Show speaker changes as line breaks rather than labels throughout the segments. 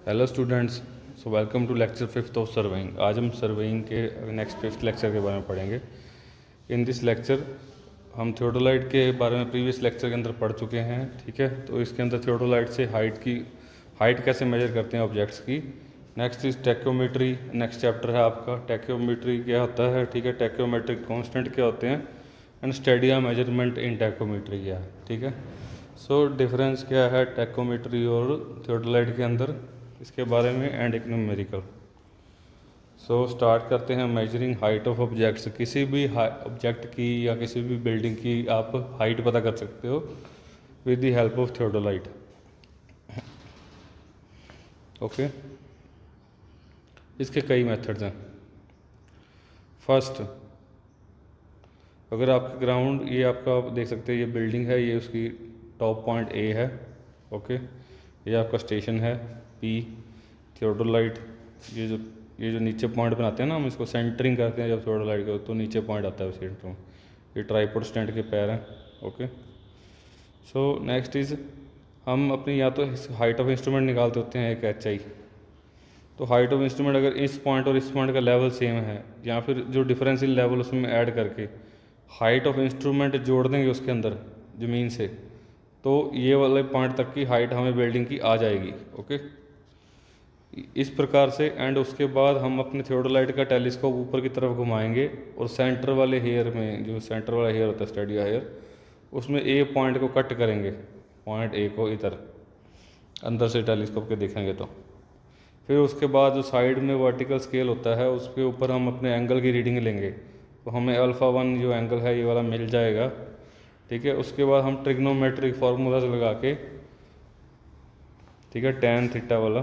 Hello students, so welcome to lecture 5th of surveying. आज हम surveying के next 5th lecture के बारे में पढ़ेंगे। इन दिस लेक्चर हम थियोडोलाइट के बारे में प्रीवियस लेक्चर के अंदर पढ़ चुके हैं, ठीक है। तो इसके अंदर थियोडोलाइट से हाइट कैसे मेजर करते हैं ऑब्जेक्ट्स की। Next is tacheometry, next chapter है आपका। टैक्योमेट्री क्या होता है, ठीक है। टैक्योमेट्रिक कॉन्स्टेंट क्या होते हैं and Stadia measurement in tacheometry क्या है, ठीक है। सो डिफरेंस क्या है टैक्योमेट्री और थियोडोलाइट के अंदर, इसके बारे में एंड एक न्यूमेरिकल। सो स्टार्ट करते हैं। मेजरिंग हाइट ऑफ ऑब्जेक्ट्स, किसी भी ऑब्जेक्ट की या किसी भी बिल्डिंग की आप हाइट पता कर सकते हो with the help of theodolite, okay. इसके कई मेथड्स हैं। फर्स्ट, अगर आपके ग्राउंड, ये आपका आप देख सकते हैं, ये बिल्डिंग है, ये उसकी टॉप पॉइंट ए है, ओके। ये आपका स्टेशन है पी। थियोडोलाइट, ये जो नीचे पॉइंट बनाते हैं ना, हम इसको सेंटरिंग करते हैं जब थियोडोलाइट को, तो नीचे पॉइंट आता है सेंटर में। ये ट्राइपॉड स्टैंड के पैर हैं, ओके। सो नेक्स्ट इज, हम अपनी या तो हाइट ऑफ इंस्ट्रूमेंट निकालते होते हैं एक HI। तो हाइट ऑफ इंस्ट्रूमेंट अगर इस पॉइंट और इस पॉइंट का लेवल सेम है, या फिर जो डिफरेंस इन लेवल उसमें ऐड करके हाइट ऑफ इंस्ट्रूमेंट जोड़ देंगे उसके अंदर ज़मीन से, तो ये वाले पॉइंट तक की हाइट हमें बिल्डिंग की आ जाएगी, ओके। इस प्रकार से। एंड उसके बाद हम अपने थियोडोलाइट का टेलीस्कोप ऊपर की तरफ घुमाएंगे और सेंटर वाले हेयर में, जो सेंटर वाला हेयर होता है स्टेडिया हेयर, उसमें ए पॉइंट को कट करेंगे, पॉइंट ए को इधर अंदर से टेलीस्कोप के देखेंगे तो। फिर उसके बाद जो साइड में वर्टिकल स्केल होता है उसके ऊपर हम अपने एंगल की रीडिंग लेंगे, तो हमें α1 जो एंगल है ये वाला मिल जाएगा, ठीक है। उसके बाद हम ट्रिग्नोमेट्रिक फार्मूलाज लगा के, ठीक है, tan थीटा वाला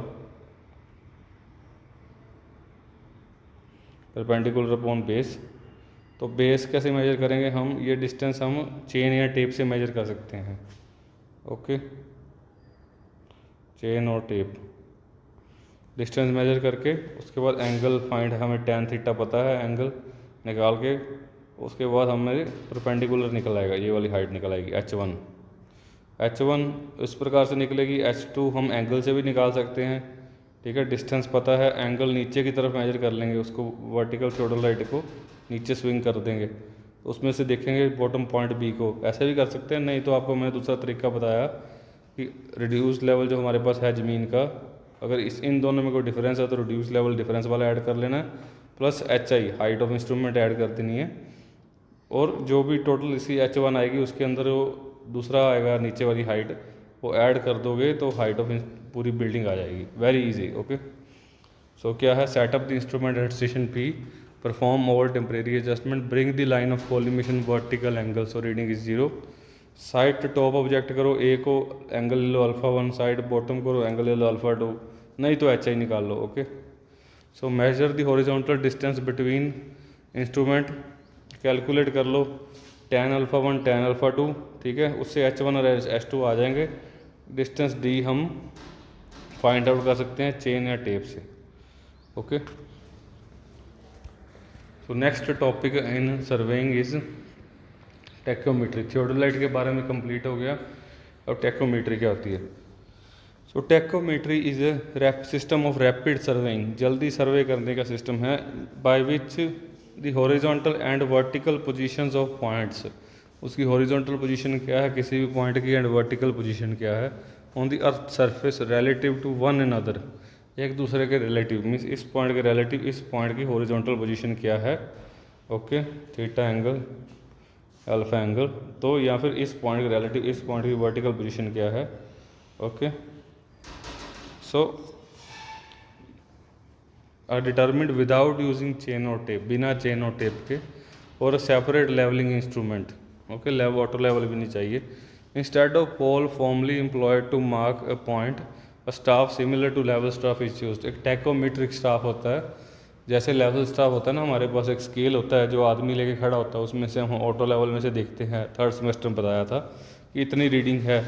परपेंडिकुलर अपॉन बेस। तो बेस कैसे मेजर करेंगे हम, ये डिस्टेंस हम चेन या टेप से मेजर कर सकते हैं, ओके। चेन और टेप डिस्टेंस मेजर करके उसके बाद एंगल फाइंड, हमें tan थीटा पता है, एंगल निकाल के उसके बाद हमें परपेंडिकुलर निकल आएगा, ये वाली हाइट निकल आएगी H1 इस प्रकार से निकलेगी। H2 हम एंगल से भी निकाल सकते हैं, ठीक है। डिस्टेंस पता है, एंगल नीचे की तरफ मेजर कर लेंगे, उसको वर्टिकल थियोडोलाइट को नीचे स्विंग कर देंगे, तो उसमें से देखेंगे बॉटम पॉइंट बी को। ऐसे भी कर सकते हैं, नहीं तो आपको मैंने दूसरा तरीका बताया कि रिड्यूस लेवल जो हमारे पास है ज़मीन का, अगर इन दोनों में कोई डिफरेंस है तो रिड्यूस लेवल डिफरेंस वाला ऐड कर लेना है, plus HI height of instrument add कर देनी है, और जो भी टोटल इसी H1 आएगी उसके अंदर वो दूसरा आएगा नीचे वाली हाइट, वो ऐड कर दोगे तो हाइट ऑफ पूरी बिल्डिंग आ जाएगी। Very easy, okay. सो क्या है, setup the instrument at station P, perform all temporary adjustment, bring the line of collimation vertical angle, so reading is 0। Side to top object करो, A को angle ले लो α1, side bottom करो angle ले लो α2, नहीं तो HI निकाल लो, okay. So measure the horizontal distance between instrument, calculate कर लो tan α1 tan α2, ठीक है। उससे H1 और H2 आ जाएंगे। डिस्टेंस D हम फाइंड आउट कर सकते हैं चेन या टेप से, okay. So next topic in surveying is tacheometry. Theodolite के बारे में कंप्लीट हो गया, और टैक्योमेट्री क्या होती है। So tacheometry is a system of rapid surveying, जल्दी सर्वे करने का सिस्टम है, by which the horizontal and vertical positions of points, उसकी हॉरिजॉन्टल पोजीशन क्या है किसी भी पॉइंट की, एंड वर्टिकल पोजीशन क्या है on the earth surface relative to one another, एक दूसरे के रिलेटिव, मीन्स इस पॉइंट के रिलेटिव इस पॉइंट की हॉरिजॉन्टल पोजीशन क्या है, okay, theta angle, alpha angle, तो या फिर इस पॉइंट के रिलेटिव इस पॉइंट की वर्टिकल पोजीशन क्या है, okay. So are determined without using chain और टेप, बिना चेन और टेप के, और separate levelling instrument, okay. Water level भी नहीं चाहिए। Instead of pole formerly employed to mark a point, a staff similar to level staff is used. एक tacheometric staff होता है, जैसे लेवल स्टाफ होता है ना, हमारे पास एक स्केल होता है जो आदमी लेके खड़ा होता है, उसमें से हम ऑटो लेवल में से देखते हैं, 3rd सेमेस्टर में बताया था कि इतनी रीडिंग है,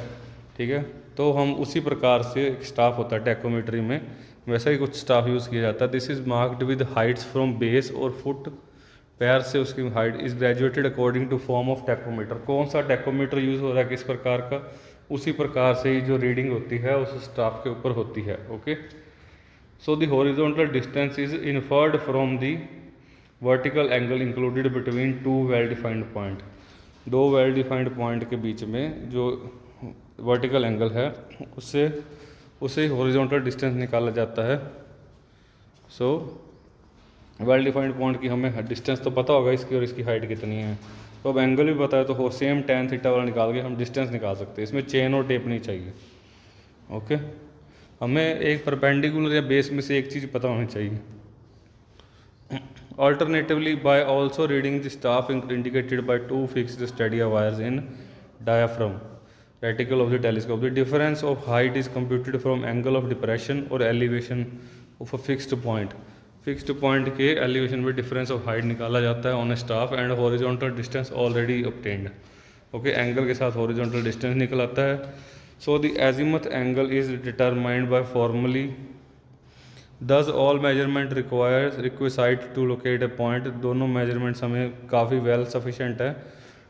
ठीक है। तो हम उसी प्रकार से एक स्टाफ होता है टैक्योमेट्री में, वैसा ही कुछ स्टाफ यूज़ किया जाता है। This is marked with heights from base और फुट, पैर से उसकी height is graduated according to form of tacheometer. कौन सा टैकोमीटर यूज़ हो रहा है किस प्रकार का, उसी प्रकार से ही जो रीडिंग होती है उस स्टाफ के ऊपर होती है, okay. So the horizontal distance is inferred from the vertical angle included between two well defined point. दो वेल डिफाइंड पॉइंट के बीच में जो वर्टिकल एंगल है उससे उसे हॉरिजॉन्टल डिस्टेंस निकाला जाता है। सो वेल डिफाइंड पॉइंट की हमें डिस्टेंस तो पता होगा इसकी और इसकी हाइट कितनी है, तो अब एंगल भी पता है तो सेम tan थीटा वाला निकाल के हम डिस्टेंस निकाल सकते हैं। इसमें चेन और टेप नहीं चाहिए। ओके, हमें एक परपेंडिकुलर या बेस में से एक चीज़ पता होनी चाहिए। Alternatively, by also reading the staff indicated by two fixed stadia wires in diaphragm reticle of the telescope, the difference of height is computed from angle of depression or elevation of a fixed point. Fixed point के elevation में difference of height निकाला जाता है on a staff and horizontal distance already obtained. Okay, angle के साथ horizontal distance निकल आता है। So the azimuth angle is determined by formally. Thus all measurement requisite to locate a point. दोनों measurements हमें काफ़ी well sufficient है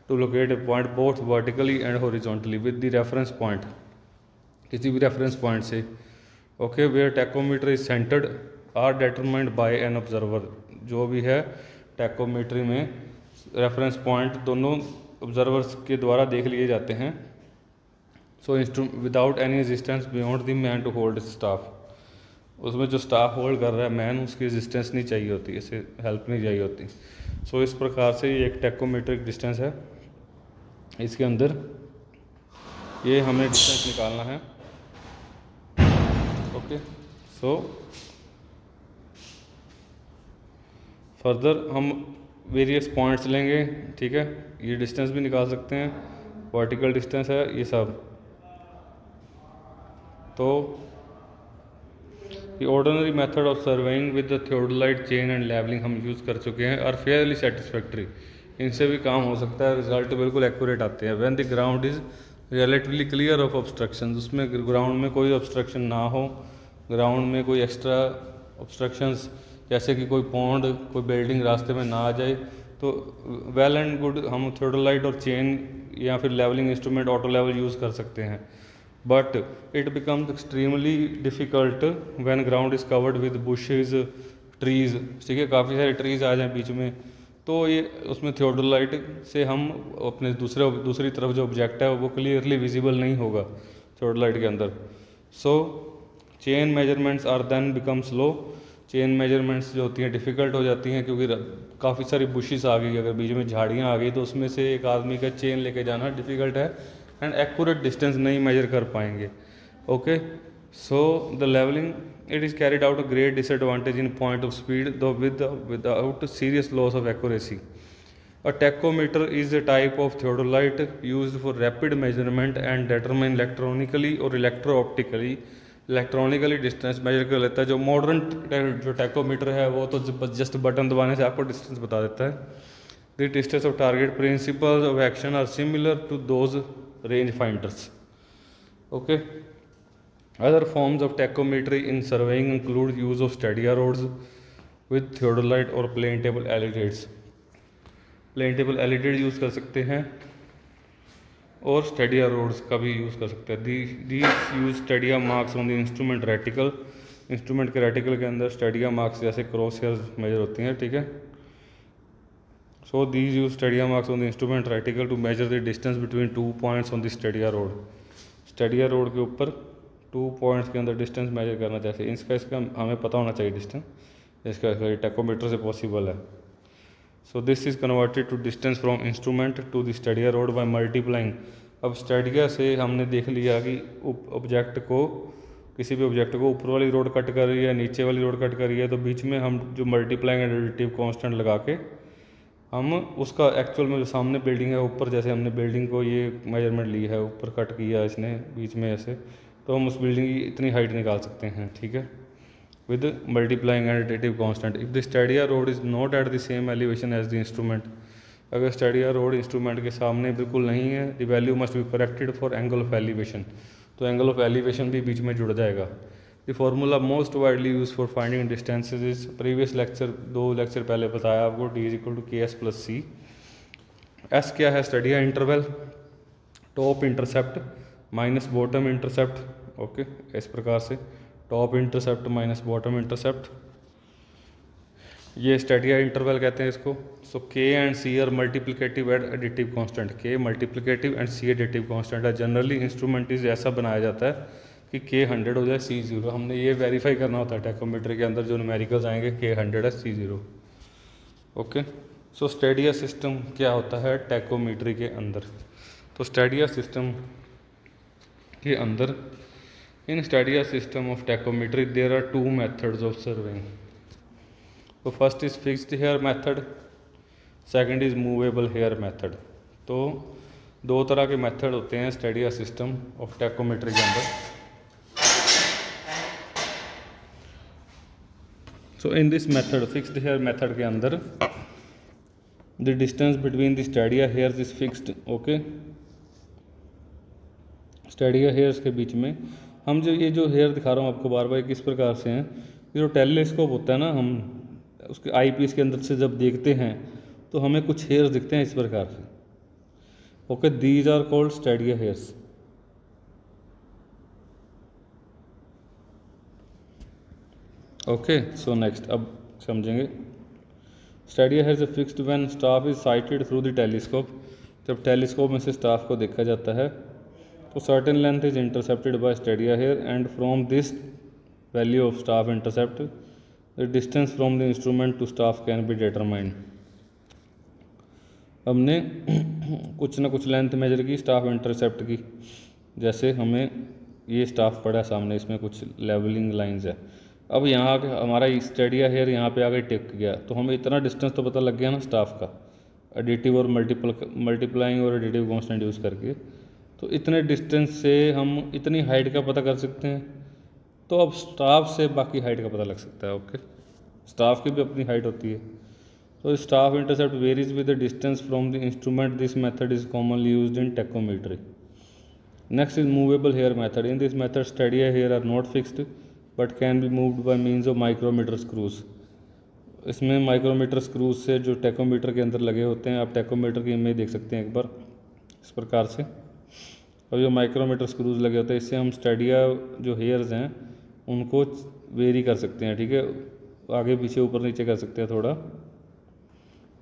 to locate a point both vertically and horizontally with the reference point, किसी भी reference point से। Okay, where tachometer is centered are determined by an observer. जो भी है tachometry में reference point दोनों observers के द्वारा देख लिए जाते हैं। So without any resistance beyond the man to hold staff. उसमें जो स्टाफ होल्ड कर रहा है मैन, उसकी रेजिस्टेंस नहीं चाहिए होती, इसे हेल्प नहीं चाहिए होती। सो इस प्रकार से ये एक टैकोमेट्रिक डिस्टेंस है, इसके अंदर ये हमें डिस्टेंस निकालना है। ओके, सो फर्दर हम वेरियस पॉइंट्स लेंगे। ठीक है, ये डिस्टेंस भी निकाल सकते हैं, वर्टिकल डिस्टेंस है ये सब। तो The ordinary method of surveying with the theodolite chain and leveling हम यूज़ कर चुके हैं और fairly satisfactory, इनसे भी काम हो सकता है, रिजल्ट बिल्कुल एक्यूरेट आते हैं। When the ground is relatively clear of obstructions, उसमें ग्राउंड में कोई ऑब्स्ट्रक्शन ना हो, ग्राउंड में कोई एक्स्ट्रा ऑब्स्ट्रक्शंस जैसे कि कोई पॉन्ड, कोई बिल्डिंग रास्ते में ना आ जाए, तो वेल एंड गुड हम थियोडोलाइट और चेन या फिर levelling instrument auto level use कर सकते हैं। But it becomes extremely difficult when ground is covered with bushes, trees. ठीक है, काफ़ी सारे ट्रीज़ आ जाएं बीच में, तो ये उसमें थियोडोलाइट से हम अपने दूसरी तरफ जो ऑब्जेक्ट है वो क्लियरली विजिबल नहीं होगा थियोडोलाइट के अंदर। So chain measurements are then become slow. Chain measurements जो होती हैं डिफ़िकल्ट हो जाती हैं क्योंकि काफ़ी सारी बुशेस आ गई, अगर बीच में झाड़ियाँ आ गई तो उसमें से एक आदमी का चेन लेके जाना डिफ़िकल्ट है एंड एक्यूरेट डिस्टेंस नहीं मेजर कर पाएंगे। Okay, so the levelling it is carried out a great disadvantage in point of speed though without serious loss of accuracy. A tacheometer is a type of theodolite used for rapid measurement and determine electronically और electro optically. Electronically distance measure कर लेता है। जो modern जो tachometer है वो तो just button दबाने से आपको डिस्टेंस बता देता है। The distance of target principles of action are similar to those range finders. Okay, other forms of tachometry in surveying include use of stadia rods with theodolite or plane table alligates. Plane table alligate use कर सकते हैं और stadia rods का भी use कर सकते हैं। These use stadia marks on the instrument reticle. Instrument के रेटिकल के अंदर stadia marks जैसे क्रॉस हेयर्स मेजर होती हैं। ठीक है, so these use stadia marks on the instrument reticle to measure the distance between 2 points on the stadia rod. stadia rod के ऊपर 2 points के अंदर डिस्टेंस मेजर करना चाहिए। इसका हमें पता होना चाहिए डिस्टेंस, इसका टैकोमीटर से पॉसिबल है। so this is converted to distance from instrument to the stadia rod by multiplying. अब stadia से हमने देख लिया कि ऑब्जेक्ट को, किसी भी ऑब्जेक्ट को ऊपर वाली रोड कट कर रही है, नीचे वाली रोड कट कर रही है, तो बीच में हम जो मल्टीप्लाइंग एंड एडिटिव कांस्टेंट लगा के हम उसका एक्चुअल में जो सामने बिल्डिंग है ऊपर, जैसे हमने बिल्डिंग को ये मेजरमेंट ली है, ऊपर कट किया इसने बीच में ऐसे, तो हम उस बिल्डिंग की इतनी हाइट निकाल सकते हैं। ठीक है, with multiplying and additive constant. If the stadia rod is not at the same elevation as the instrument, अगर स्टेडिया रोड इंस्ट्रूमेंट के सामने बिल्कुल नहीं है, the value must be corrected for angle of elevation, तो एंगल ऑफ एलिवेशन भी बीच में जुड़ जाएगा। The formula most widely use for finding distances is previous lecture, 2 lecture पहले बताया आपको, d equal to KS+C। S क्या है? Stadia interval, top intercept minus bottom intercept. Okay, इस प्रकार से top intercept minus bottom intercept, ये स्टेडिया इंटरवल कहते हैं इसको। So K and C are multiplicative and additive constant, K multiplicative and C additive constant है। जनरली इंस्ट्रूमेंट इज ऐसा बनाया जाता है कि के 100 हो जाए सी 0। हमने ये वेरीफाई करना होता है टैकोमीटर के अंदर, जो न्यूमेरिकल्स आएंगे के 100 है सी 0। ओके, सो स्टेडिया सिस्टम क्या होता है टैकोमीट्री के अंदर। तो स्टेडिया सिस्टम के अंदर, in stadia system of tacheometry there are 2 methods of surveying. तो first is fixed hair method, second is movable hair method. तो 2 तरह के मेथड होते हैं स्टेडिया सिस्टम ऑफ टैकोमीट्री के अंदर। So in this method, fixed hair method के अंदर, the distance between the stadia hairs is fixed. Okay, stadia hairs के बीच में हम ये जो हेयर दिखा रहा हूँ आपको बार बार किस प्रकार से हैं, ये जो टेलीस्कोप होता है ना, हम उसके आई पीस के अंदर से जब देखते हैं तो हमें कुछ हेयर्स दिखते हैं इस प्रकार से। Okay, these are called stadia hairs. Okay, so next अब समझेंगे। Stadia hairs are fixed when staff is sighted through the telescope. जब टेलीस्कोप में से स्टाफ को देखा जाता है तो certain length is intercepted by stadia hair and from this value of staff intercept the distance from the instrument to staff can be determined. हमने कुछ ना कुछ लेंथ मेजर की स्टाफ इंटरसेप्ट की, जैसे हमें ये स्टाफ पड़ा सामने, इसमें कुछ लेवलिंग लाइंस है। अब यहाँ आके हमारा स्टेडिया हेयर यहाँ पे आके टिक गया तो हमें इतना डिस्टेंस तो पता लग गया ना स्टाफ का, एडिटिव और मल्टीप्लाइंग और एडिटिव कांस्टेंट यूज़ करके। तो इतने डिस्टेंस से हम इतनी हाइट का पता कर सकते हैं। तो अब स्टाफ से बाकी हाइट का पता लग सकता है। ओके, स्टाफ की भी अपनी हाइट होती है। तो staff intercept varies with the distance from the instrument. This method is commonly used in tacheometry. Next is movable hair method. In this method stadia hair are not fixed but can be moved by means of micrometer screws. इसमें micrometer screws से जो tachometer के अंदर लगे होते हैं, आप tachometer की इमेज देख सकते हैं एक बार इस प्रकार से। और जो माइक्रोमीटर स्क्रूज लगे होते हैं, इससे हम स्टेडिया जो हेयर्स हैं उनको वेरी कर सकते हैं। ठीक है, आगे पीछे ऊपर नीचे कर सकते हैं थोड़ा।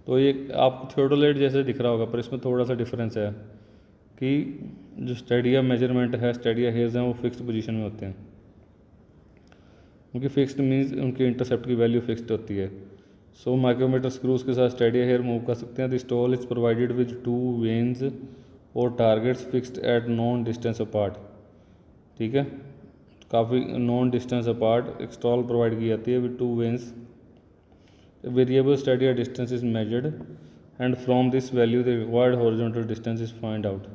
तो ये आपको थियोडोलाइट जैसे दिख रहा होगा, पर इसमें थोड़ा सा डिफरेंस है कि जो स्टेडिया मेजरमेंट है, स्टेडिया हेयर्स हैं वो फिक्स्ड पोजीशन में होते हैं। उनकी फिक्स्ड मीन्स उनकी इंटरसेप्ट की वैल्यू फिक्स्ड होती है। सो माइक्रोमीटर स्क्रूज के साथ स्टेडिया हेयर मूव कर सकते हैं। This tall is provided with 2 vanes और targets fixed at known distance apart. ठीक है, काफ़ी नॉन डिस्टेंस अपार्ट एक स्टॉल प्रोवाइड की जाती है with 2 vanes. Variable stadia distance is measured and from this value the required horizontal distance is find out.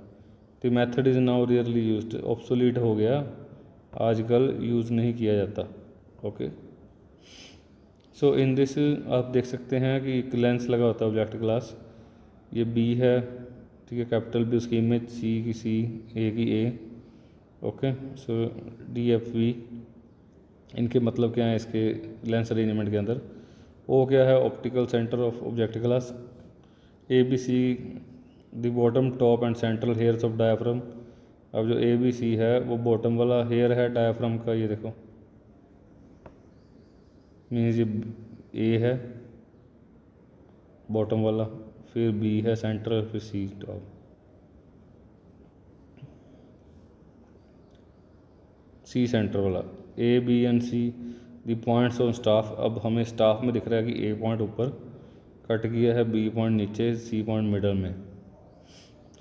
The method is now rarely used. Obsolete हो गया, आजकल यूज़ नहीं किया जाता। ओके, सो इन दिस आप देख सकते हैं कि एक लेंस लगा होता है ऑब्जेक्ट ग्लास। ये बी है, ठीक है, कैपिटल बी, उसकी इमेज सी की सी, ए की A. Okay, so D F V इनके मतलब क्या है इसके लेंस अरेंजमेंट के अंदर। ओ क्या है, optical centre of object glass. A B C the bottom, top and central hairs of diaphragm. अब जो ए बी सी है वो बॉटम वाला हेयर है डायाफ्राम का, ये देखो मीन्स ये ए है बॉटम वाला, फिर बी है सेंट्रल, फिर सी टॉप। सी सेंटर वाला, A B and C the points on staff. अब हमें स्टाफ में दिख रहा है कि ए पॉइंट ऊपर कट किया है, बी पॉइंट नीचे, सी पॉइंट मिडल में,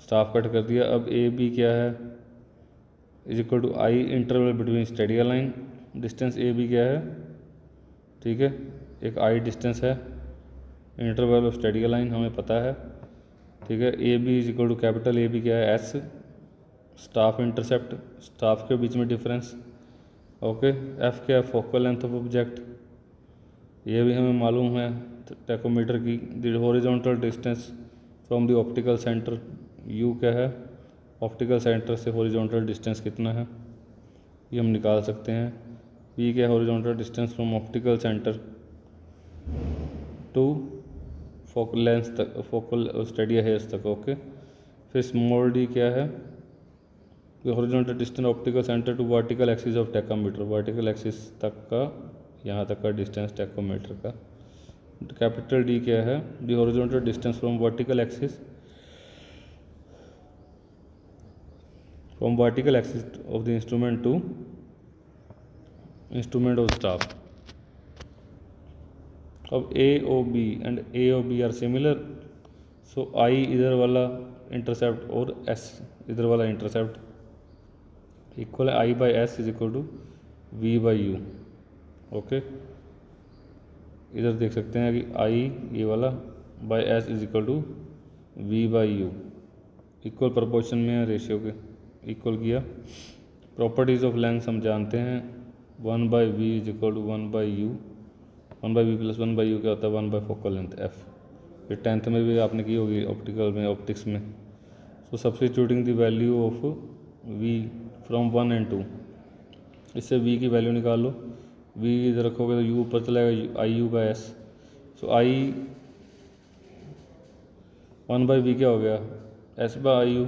स्टाफ कट कर दिया। अब ए बी क्या है, is equal to I interval between stadia line. Distance A B क्या है, ठीक है, एक आई डिस्टेंस है, इंटरवल ऑफ स्टेडिया लाइन हमें पता है। ठीक है, A B is equal to capital A B क्या है, एस, स्टाफ इंटरसेप्ट, स्टाफ के बीच में डिफरेंस। ओके, एफ क्या है, फोकल लेंथ ऑफ ऑब्जेक्ट, ये भी हमें मालूम है टैकोमीटर की। The horizontal distance from the optical centre, you क्या है, ऑप्टिकल सेंटर से हॉरिजॉन्टल डिस्टेंस कितना है ये हम निकाल सकते हैं। पी क्या है, horizontal distance from optical centre to focal lens तक, फोकल स्टेडिया हेयर्स तक। ओके, फिर स्मॉल डी क्या है, horizontal distance optical centre to vertical axis of tacheometer, vertical axis तक का, यहाँ तक का डिस्टेंस टैकोमीटर का। कैपिटल डी क्या है? The horizontal distance from vertical axis of the instrument to instrument of staff. अब A O B and A O B are similar, सो आई इधर वाला इंटरसेप्ट और एस इधर वाला इंटरसेप्ट इक्वल है I by S is equal to V by U. Okay, इधर देख सकते हैं कि आई ये वाला by S is equal to V by U, equal proportion में है, रेशियो के इक्वल किया। प्रॉपर्टीज़ ऑफ लेंथ हम जानते हैं, 1 by V is equal to 1 by U, 1 by V plus 1 by U क्या होता है? 1 बाई फोकल लेंथ एफ। ये 10th में भी आपने की होगी ऑप्टिकल में, ऑप्टिक्स में। So substituting the value of V from 1 and 2, इससे वी की वैल्यू निकाल लो। वी इधर रखोगे तो यू ऊपर चलेगा, I U by S. So I 1 by V क्या हो गया? S by I U.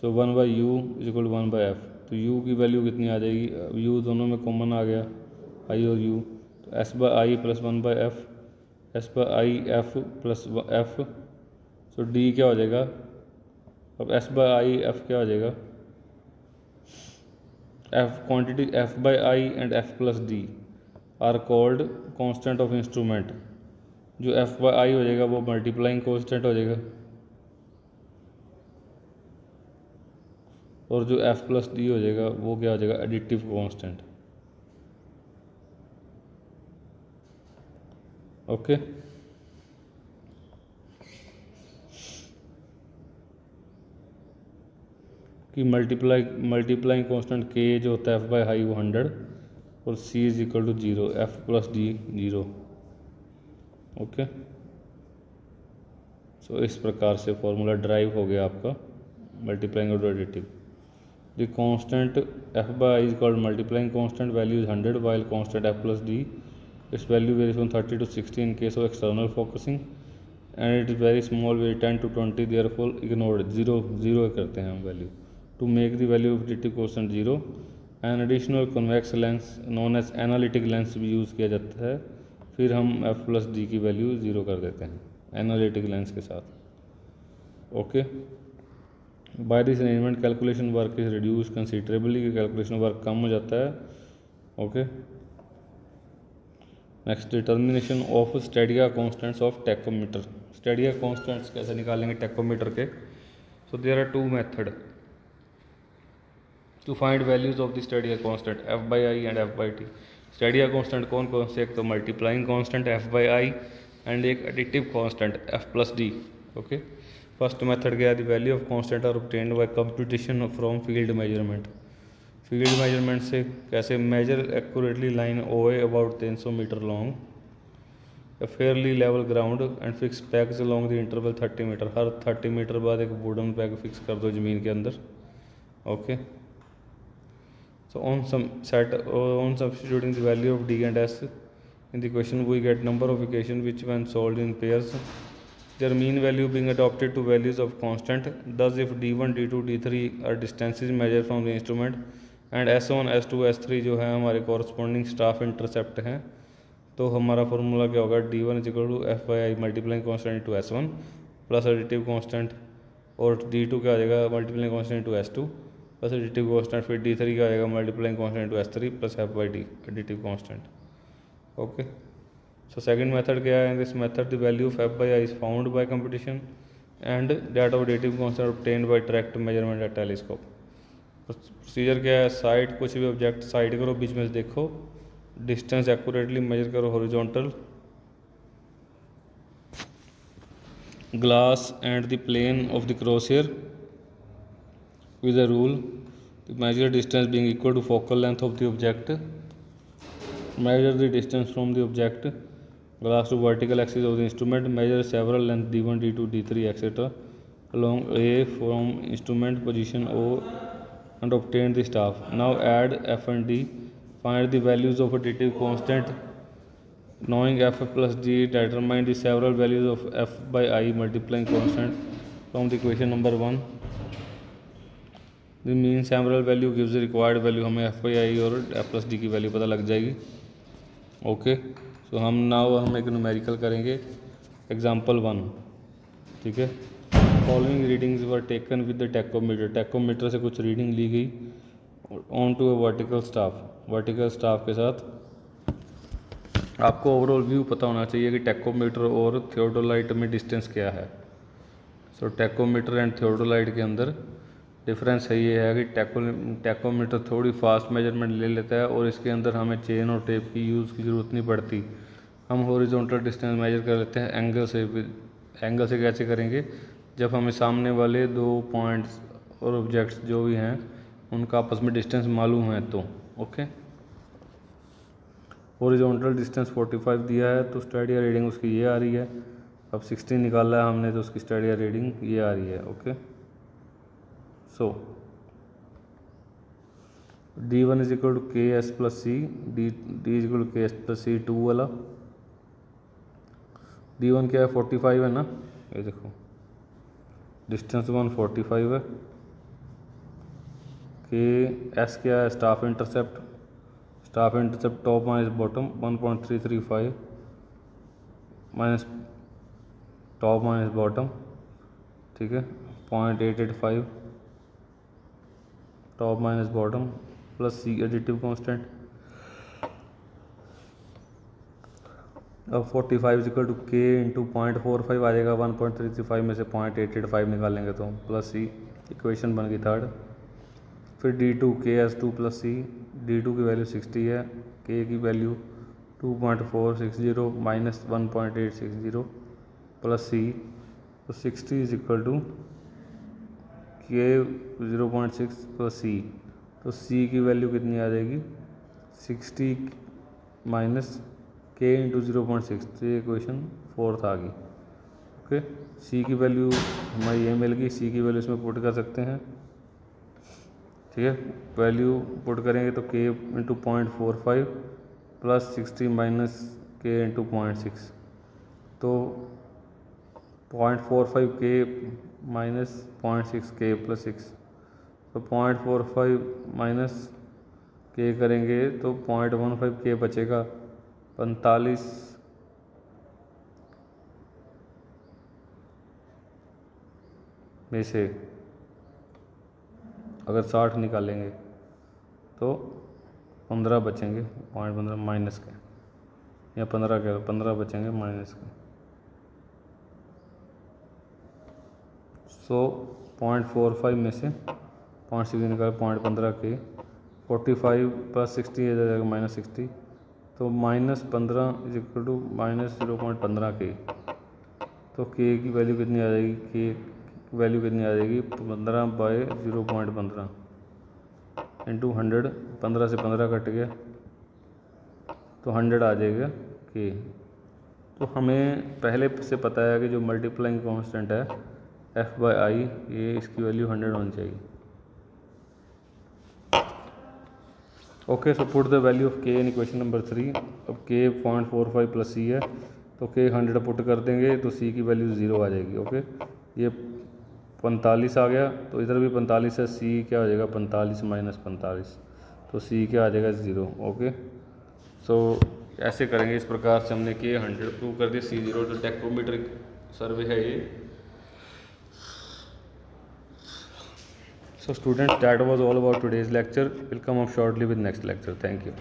So 1 by U is equal to 1 by F. तो यू की वैल्यू कितनी आ जाएगी? यू दोनों में कॉमन आ गया, आई और यू, तो S by I plus 1 by F, S by I F plus F. So D क्या हो जाएगा? अब एस बाई आई एफ क्या हो जाएगा? F quantity F by I and F plus D R called constant of instrument. जो F by आई हो जाएगा वो मल्टीप्लाइंग कांस्टेंट हो जाएगा, और जो एफ प्लस डी हो जाएगा वो क्या हो जाएगा? Additive constant. ओके, कि मल्टीप्लाइंग कांस्टेंट के जो होता है एफ बाई हाई वो 100 और C is equal to 0, F plus D 0। Okay, so इस प्रकार से फॉर्मूला ड्राइव हो गया आपका मल्टीप्लाइंग और additive. The constant F by I is called multiplying constant, value is 100 while constant F plus D it's value varies from 30 to 60 in case of external focusing and it is very small, very 10 to 20, therefore ignored, 0 करते हैं हम value. To make the value of additive quotient 0, an additional convex lens known as analytic lens भी use किया जाता है, फिर हम f plus D की वैल्यू 0 कर देते हैं एनालिटिक लेंस के साथ। Okay, by this arrangement calculation work is reduce considerably, calculation work कम हो जाता है। Okay, next determination of stadia constants of tacheometer. Stadia constants कैसे निकालेंगे टैकोमीटर के? So there are 2 method to find values of the stadia constant, F by I and F by T. Stadia constant कौन कौन से? एक तो multiplying constant F by I and एक additive constant F plus D. Okay, first method क्या है? The value of constant are obtained by computation from field measurement. Field measurement से कैसे? Measure accurately line O A about 300 metre long a fairly level ground and fix pegs along the interval 30 metre. हर 30 metre बाद एक wooden peg fix कर दो ज़मीन के अंदर। Okay, so on substituting the value of d and s in the question we get number of equations which when solved in pairs their mean value being adapted to values of constant. Thus if d1 d2 d3 are distances measured from the instrument and s1 s2 s3 जो है हमारे corresponding staff intercept हैं, तो हमारा formula क्या होगा? d1 is equal to F by I multiplying constant into s1 plus additive constant, और d2 क्या आ जाएगा? Multiplying constant into s2 plus additive constant, फिर d3 का आएगा multiplying constant to s3 plus f by D additive constant. Okay, so second method क्या है? In this method the value of f by I is found by computation and that of additive constant obtained by direct measurement at telescope. Procedure क्या है? Side कुछ भी object side करो, बीच में से देखो, डिस्टेंस एक्यूरेटली मेजर करो horizontal glass and the plane of the crosshair with a rule to measure distance being equal to focal length of the object. Measure the distance from the object glass to vertical axis of the instrument. Measure several length d1 d2 d3 etc along a from instrument position O and obtain the staff. Now add f and d. Find the values of additive constant. Knowing f plus d, determine the several values of f by I multiplying constant from the equation number 1. The mean sample value gives required value, हमें F by आई और F plus D की value पता लग जाएगी। Okay, सो हम एक numerical करेंगे example 1। ठीक है, following readings were taken with the tacheometer, tacheometer से कुछ रीडिंग ली गई on to a vertical staff के साथ। आपको ओवरऑल व्यू पता होना चाहिए कि टैकोमीटर और थियोडोलाइट में डिस्टेंस क्या है। सो टैकोमीटर एंड थियोडोलाइट के अंदर डिफरेंस है ये है कि टैकोमीटर थोड़ी फास्ट मेजरमेंट ले लेता है और इसके अंदर हमें चेन और टेप की यूज़ की ज़रूरत नहीं पड़ती। हम हॉरिजॉन्टल डिस्टेंस मेजर कर लेते हैं एंगल से। एंगल से कैसे करेंगे, जब हमें सामने वाले दो पॉइंट्स और ऑब्जेक्ट्स जो भी हैं उनका आपस में डिस्टेंस मालूम है तो। ओके, हॉरिजॉन्टल डिस्टेंस 45 दिया है तो स्टैडिया रीडिंग उसकी ये आ रही है। अब 16 निकाला है हमने तो उसकी स्टैडिया रीडिंग ये आ रही है। Okay, so D1 is equal to K S plus C, D is equal to K S plus C 2 वाला। D1 क्या है 45 है ना, ये देखो डिस्टेंस 1 45 है। के एस क्या है staff intercept top minus bottom 1.335 minus top minus bottom. ठीक है, 0.885 टॉप माइनस बॉटम प्लस सी एडिटिव कांस्टेंट। अब 45 इज इक्वल टू के इंटू 0.45 आ जाएगा, 1.335 में से 0.885 निकालेंगे तो प्लस सी, इक्वेशन बन गई थर्ड। फिर D2 के एस 2 प्लस सी, D2 की वैल्यू 60 है, के की वैल्यू 2.460 माइनस 1.860 प्लस सी, तो 60 इज इक्वल टू के 0.6 प्लस सी, तो सी की वैल्यू कितनी आ जाएगी 60 माइनस के इंटू 0.6, तो ये इक्वेशन 4th आ गई। ओके, सी की वैल्यू हमारी ये मिल गई, सी की वैल्यू इसमें पुट कर सकते हैं। ठीक है, वैल्यू पुट करेंगे तो के इंटू 0.45 प्लस 60 माइनस के इंटू 0.6, तो 0.45 के माइनस 0.6 के प्लस 6, तो 0.45 माइनस के करेंगे तो 0.15 के बचेगा। 45 में से अगर 60 निकालेंगे तो 15 बचेंगे, 0.15 माइनस के, या 15 बचेंगे माइनस के। सो 0.45 में से 0.6 निकाल 0.15 के, 45 प्लस 60 आ जाएगा माइनस 60, तो minus 15 is equal to minus 0.15 के, तो के की वैल्यू कितनी आ जाएगी, के की वैल्यू कितनी आ जाएगी 15 बाय 0.15 इंटू 100, 15 से 15 कट गया तो 100 आ जाएगा के। तो हमें पहले से पता है कि जो मल्टीप्लाइंग कांस्टेंट है एफ बाई आई, ये इसकी वैल्यू 100 होनी चाहिए। Okay, so put the value of के इन इक्वेशन नंबर 3। अब के 0.45 प्लस सी है तो के 100 पुट कर देंगे तो सी की वैल्यू 0 आ जाएगी। ओके, ये 45 आ गया तो इधर भी 45 है, सी क्या हो जाएगा 45 माइनस 45, तो सी क्या आ जाएगा 0। ओके, सो ऐसे करेंगे, इस प्रकार से हमने के 100 प्रूव कर दिया, सी 0, तो टैकोमीटर सर्वे है ये। So students, that was all about today's lecture. We'll come up shortly with next lecture. Thank you.